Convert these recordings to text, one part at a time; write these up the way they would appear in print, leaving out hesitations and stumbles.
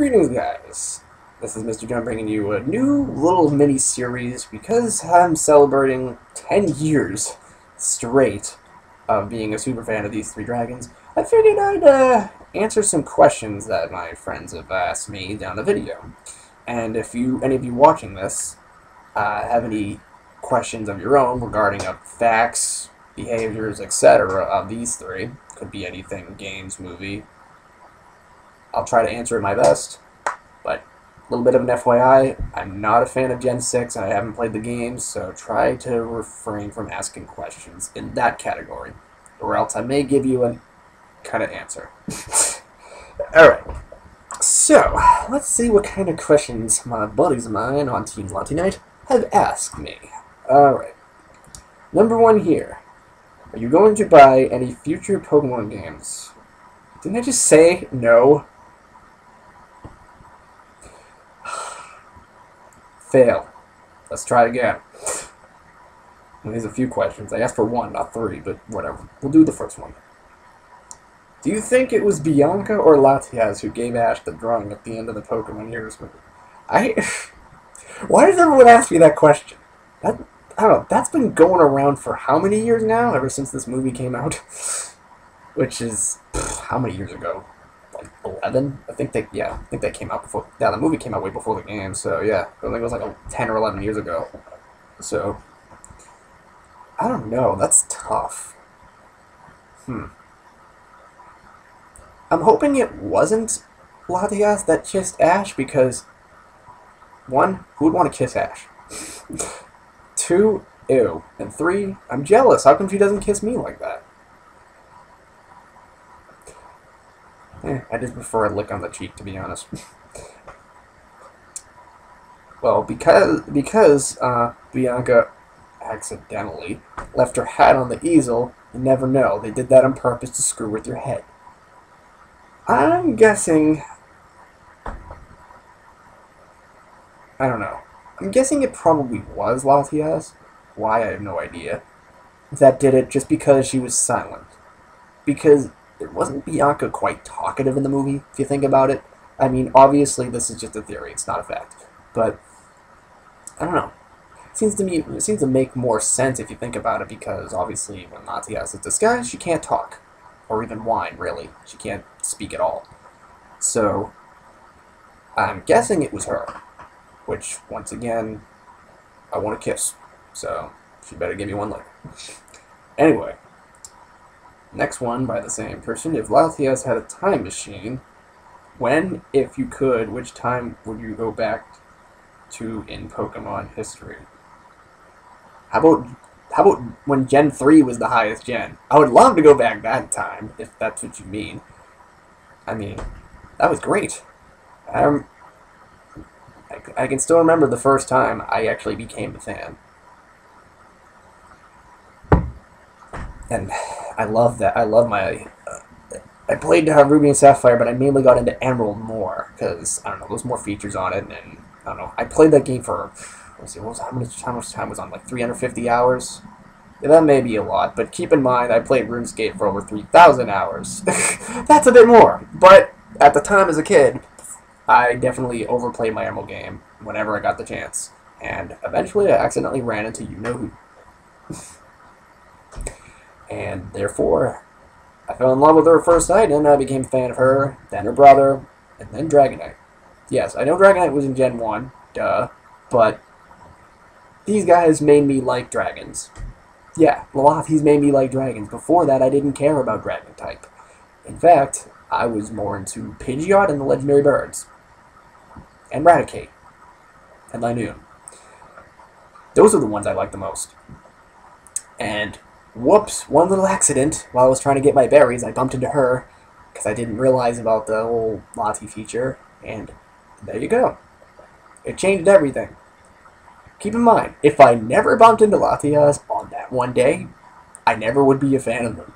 Greetings, guys. This is Mr. John bringing you a new little mini-series because I'm celebrating 10 years straight of being a super fan of these three dragons. I figured I'd answer some questions that my friends have asked me down the video. And if any of you watching this have any questions of your own regarding facts, behaviors, etc. of these three, could be anything, games, movie, I'll try to answer it my best. But a little bit of an FYI, I'm not a fan of Gen 6 and I haven't played the games, so try to refrain from asking questions in that category, or else I may give you a kind of answer. Alright, so let's see what kind of questions my buddies of mine on Team Latinite have asked me. Alright, number one here. Are you going to buy any future Pokemon games? Didn't I just say no? Fail. Let's try again. There's a few questions. I asked for one, not three, but whatever. We'll do the first one. Do you think it was Bianca or Latias who gave Ash the drawing at the end of the Pokemon Heroes movie? Why does everyone ask me that question? I don't know. That's been going around for how many years now? Ever since this movie came out? Which is, how many years ago? Like 11? I think they came out before. Yeah, the movie came out way before the game, so yeah. I think it was like 10 or 11 years ago. So, I don't know. That's tough. I'm hoping it wasn't Latias that kissed Ash, because 1, who would want to kiss Ash? 2, ew. And 3, I'm jealous. How come she doesn't kiss me like that? I just prefer a lick on the cheek, to be honest. Well, because Bianca accidentally left her hat on the easel, you never know. They did that on purpose to screw with your head. I'm guessing... I don't know. I'm guessing it probably was Latias. Why, I have no idea. That did it just because she was silent. Because wasn't Bianca quite talkative in the movie, if you think about it? I mean, obviously this is just a theory, it's not a fact. But, I don't know. It seems to make more sense if you think about it, because obviously when Latias is disguised, she can't talk. Or even whine, really. She can't speak at all. So, I'm guessing it was her. Which, once again, I want to kiss. So, she better give me one later. Anyway. Next one by the same person. If Latias had a time machine, when, if you could, which time would you go back to in Pokemon history? How about when Gen 3 was the highest gen? I would love to go back that time, if that's what you mean. I mean, that was great. I can still remember the first time I actually became a fan. And I love that. I love my... I played Ruby and Sapphire, but I mainly got into Emerald more, because, I don't know, there's more features on it, and, I don't know, I played that game for, let's see, how much time was on, like 350 hours? Yeah, that may be a lot, but keep in mind, I played RuneScape for over 3,000 hours. That's a bit more, but at the time as a kid, I definitely overplayed my Emerald game whenever I got the chance, and eventually I accidentally ran into you-know-who. And therefore, I fell in love with her at first sight, and I became a fan of her, then her brother, and then Dragonite. Yes, I know Dragonite was in Gen 1, duh, but these guys made me like dragons. Yeah, Latias made me like dragons. Before that, I didn't care about dragon type. In fact, I was more into Pidgeot and the legendary birds. And Raticate. And Linoone. Those are the ones I like the most. And whoops, one little accident while I was trying to get my berries, I bumped into her because I didn't realize about the whole Lati feature, and there you go. It changed everything. Keep in mind, if I never bumped into Latias on that one day, I never would be a fan of them.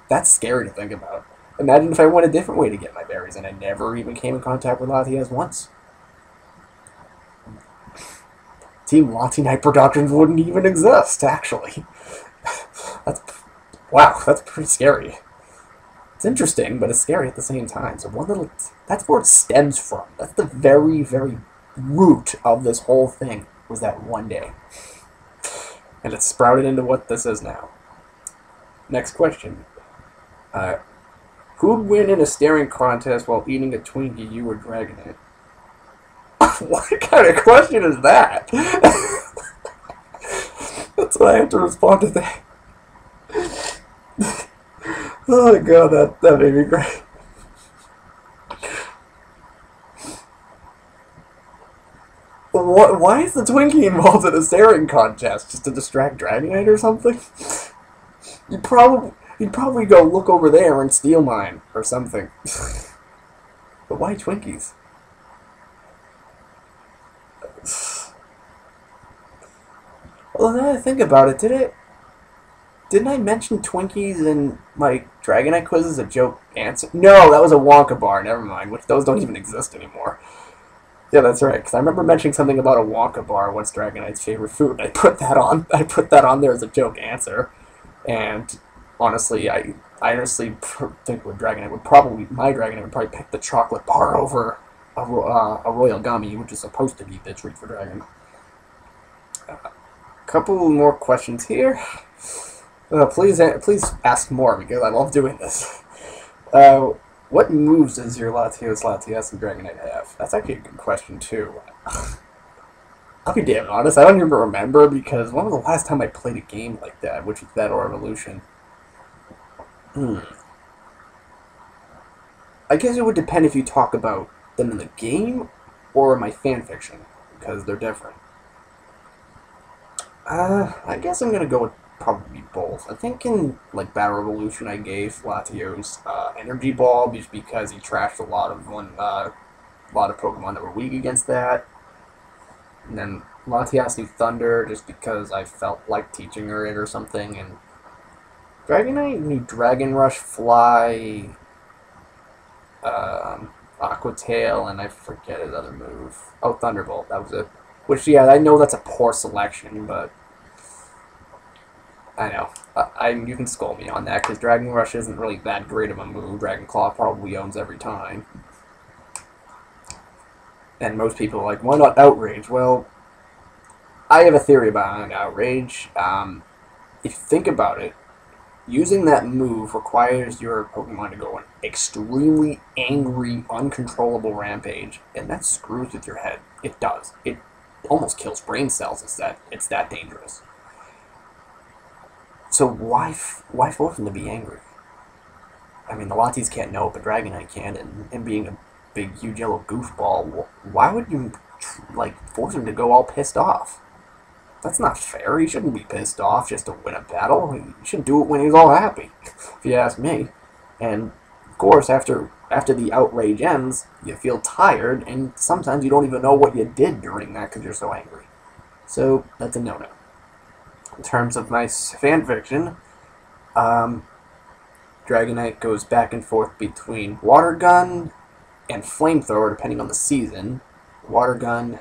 That's scary to think about. Imagine if I went a different way to get my berries and I never even came in contact with Latias once. Team Latinite Productions wouldn't even exist, actually. Wow, that's pretty scary. It's interesting, but it's scary at the same time. So that's where it stems from. That's the very, very root of this whole thing, was that one day. And it sprouted into what this is now. Next question. Who'd win in a staring contest while eating a Twinkie, you or Dragonite? What kind of question is that? That's what I have to respond to that. Oh my god, that made me great. Why is the Twinkie involved in a staring contest? Just to distract Dragonite or something? You'd probably go look over there and steal mine or something. But why Twinkies? Well, now that I think about it, didn't I mention Twinkies in my Dragonite quiz as a joke answer? No, that was a Wonka bar. Never mind. Which those don't even exist anymore. Yeah, that's right. Because I remember mentioning something about a Wonka bar. What's Dragonite's favorite food? I put that on there as a joke answer. And honestly, I honestly think my Dragonite would probably pick the chocolate bar over a royal gummy, which is supposed to be the treat for Dragon. Couple more questions here. Please ask more, because I love doing this. What moves does your Latias Latios and Dragonite have? That's actually a good question too. I'll be damn honest, I don't even remember, because when was the last time I played a game like that, which was that or Evolution? I guess it would depend if you talk about them in the game or my fanfiction, because they're different. I guess I'm gonna go with probably both. I think in like Battle Revolution I gave Latios Energy Ball just because he trashed a lot of Pokemon that were weak against that. And then Latias knew Thunder just because I felt like teaching her it or something. And Dragonite knew Dragon Rush, Fly, Aqua Tail, and I forget his other move. Oh, Thunderbolt, that was it. Which, yeah, I know that's a poor selection, but I know. You can scold me on that, because Dragon Rush isn't really that great of a move. Dragon Claw probably owns every time. And most people are like, why not Outrage? Well, I have a theory behind Outrage. If you think about it, using that move requires your Pokemon to go on extremely angry, uncontrollable rampage, and that screws with your head. It does. It almost kills brain cells. It's that dangerous. So why force them to be angry? I mean, the Latias can't know, but Dragonite can, and being a big, huge yellow goofball, why would you like force him to go all pissed off? That's not fair. He shouldn't be pissed off just to win a battle. He should do it when he's all happy, if you ask me. And of course, after the outrage ends, you feel tired, and sometimes you don't even know what you did during that because you're so angry. So that's a no-no. In terms of my fanfiction, Dragonite goes back and forth between Water Gun and Flamethrower, depending on the season. Water Gun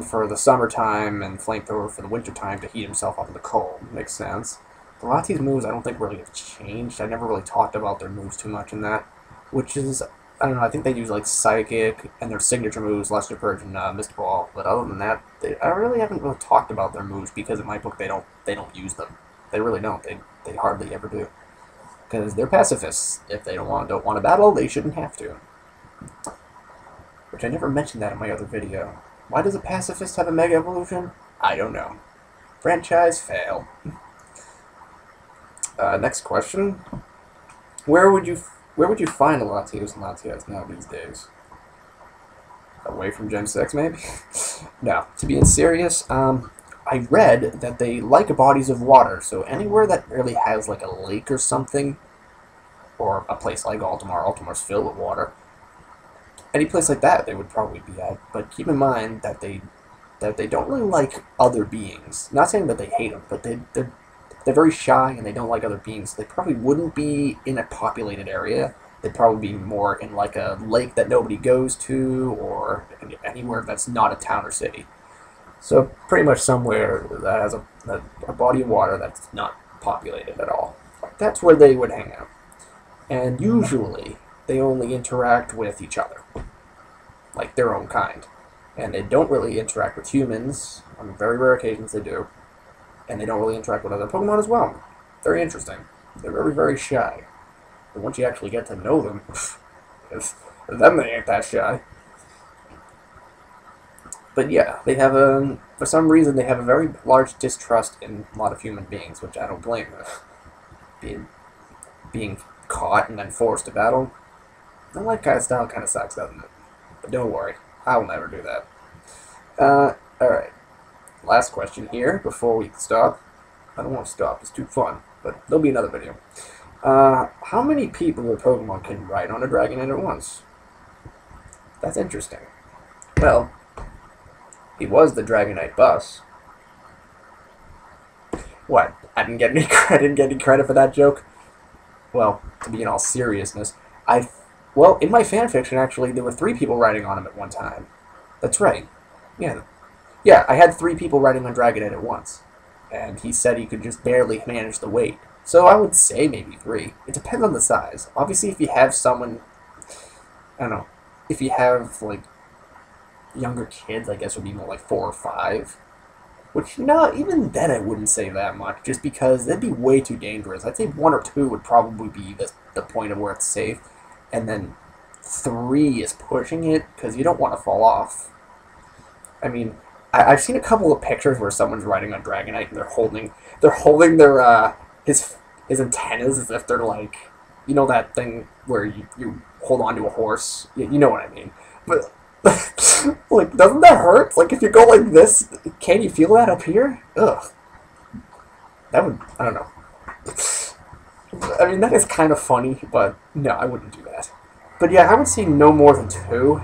for the summertime, and Flamethrower for the wintertime to heat himself up in the cold. Makes sense. The Latias moves I don't think really have changed. I never really talked about their moves too much in that, which is, I don't know, I think they use like Psychic and their signature moves, Luster Purge and Mist Ball, but other than that, I really haven't really talked about their moves because in my book they don't use them. They really don't. They hardly ever do. Because they're pacifists. If they don't want to battle, they shouldn't have to. Which I never mentioned that in my other video. Why does a pacifist have a Mega Evolution? I don't know. Franchise fail. Next question. Where would you find a Latios and Latias now these days? Away from Gen 6, maybe? No. To be serious, I read that they like bodies of water, so anywhere that really has like a lake or something, or a place like Altamar. Altamar's filled with water. Any place like that they would probably be at, but keep in mind that they don't really like other beings. Not saying that they hate them, but they're very shy and they don't like other beings. They probably wouldn't be in a populated area. They'd probably be more in like a lake that nobody goes to, or anywhere that's not a town or city. So pretty much somewhere that has a body of water that's not populated at all. That's where they would hang out. And usually, they only interact with each other, like their own kind. And they don't really interact with humans. On very rare occasions, they do. And they don't really interact with other Pokemon as well. Very interesting. They're very, very shy. But once you actually get to know them, then they ain't that shy. But yeah, they have for some reason, they have a very large distrust in a lot of human beings, which I don't blame them. Being caught and then forced to battle, that life kind of style kind of sucks, doesn't it? But don't worry, I will never do that. Alright. Last question here before we stop. I don't want to stop, it's too fun, but there'll be another video. How many people or Pokemon can ride on a Dragonite at once? That's interesting. Well, he was the Dragonite bus. What? I didn't get any credit for that joke? Well, to be in all seriousness, well, in my fanfiction, actually, there were 3 people riding on him at one time. That's right. Yeah. Yeah, I had 3 people riding on Dragonite at once. And he said he could just barely manage the weight. So I would say maybe 3. It depends on the size. Obviously, if you have someone, I don't know, if you have, like, younger kids, I guess would be more like 4 or 5. Which, even then I wouldn't say that much, just because that'd be way too dangerous. I'd say 1 or 2 would probably be the point of where it's safe, and then 3 is pushing it, because you don't want to fall off. I mean, I've seen a couple of pictures where someone's riding on Dragonite, and they're holding their, his antennas as if they're like, you know that thing where you hold on to a horse? You know what I mean. But like, doesn't that hurt? Like, if you go like this, can you feel that up here? Ugh. That would, I don't know. I mean, that is kind of funny, but no, I wouldn't do that. But yeah, I would say no more than 2.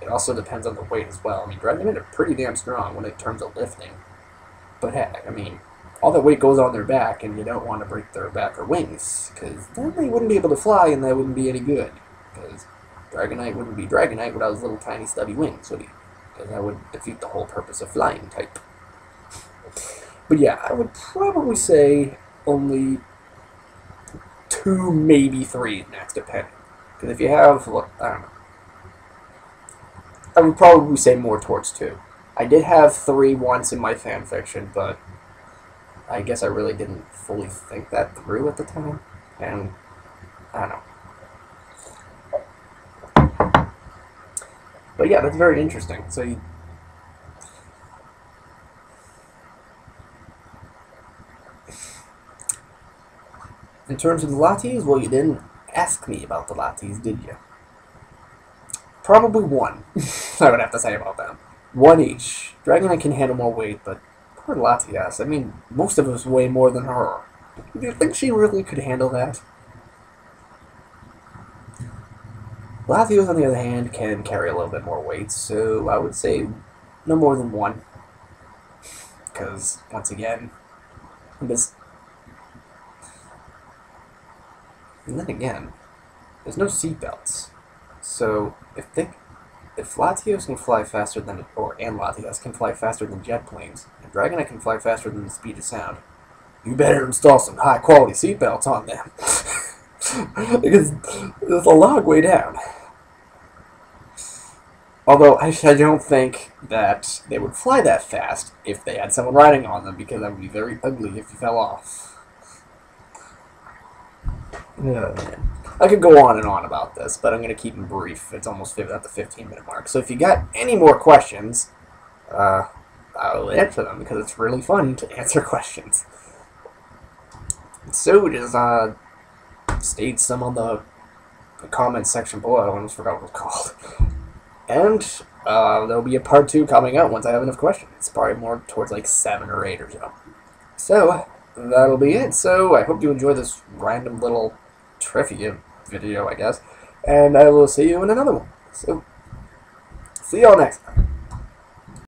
It also depends on the weight as well. I mean, Dragonite are pretty damn strong when it comes to lifting. But heck, I mean, all that weight goes on their back, and you don't want to break their back or wings, because then they wouldn't be able to fly, and that wouldn't be any good. Because Dragonite wouldn't be Dragonite without his little tiny stubby wings, would he? Because that would defeat the whole purpose of flying type. But yeah, I would probably say only 2, maybe 3 next, depending. Because if you have, look, I don't know. I would probably say more towards 2. I did have 3 once in my fanfiction, but I guess I really didn't fully think that through at the time. And I don't know. But yeah, that's very interesting. So in terms of the Latias, well, you didn't ask me about the Latias, did you? Probably 1, I would have to say about them. 1 each. Dragonite can handle more weight, but poor Latias, I mean, most of us weigh more than her. Do you think she really could handle that? Latios, on the other hand, can carry a little bit more weight, so I would say no more than 1. Because, once again, this... And then again, there's no seatbelts. So, if Latios can fly faster than, and Latias can fly faster than jet planes, and Dragonite can fly faster than the speed of sound, you better install some high-quality seatbelts on them. Because there's a long way down. Although, I don't think that they would fly that fast if they had someone riding on them, because that would be very ugly if you fell off. I could go on and on about this, but I'm going to keep them brief. It's almost at the 15-minute mark. So if you got any more questions, I'll answer them, because it's really fun to answer questions. So just state some on the comment section below. I almost forgot what it was called. And there'll be a part 2 coming out once I have enough questions. It's probably more towards like 7 or 8 or so. So that'll be it. So I hope you enjoy this random little trivia video, I guess. And I will see you in another one. So see y'all next time.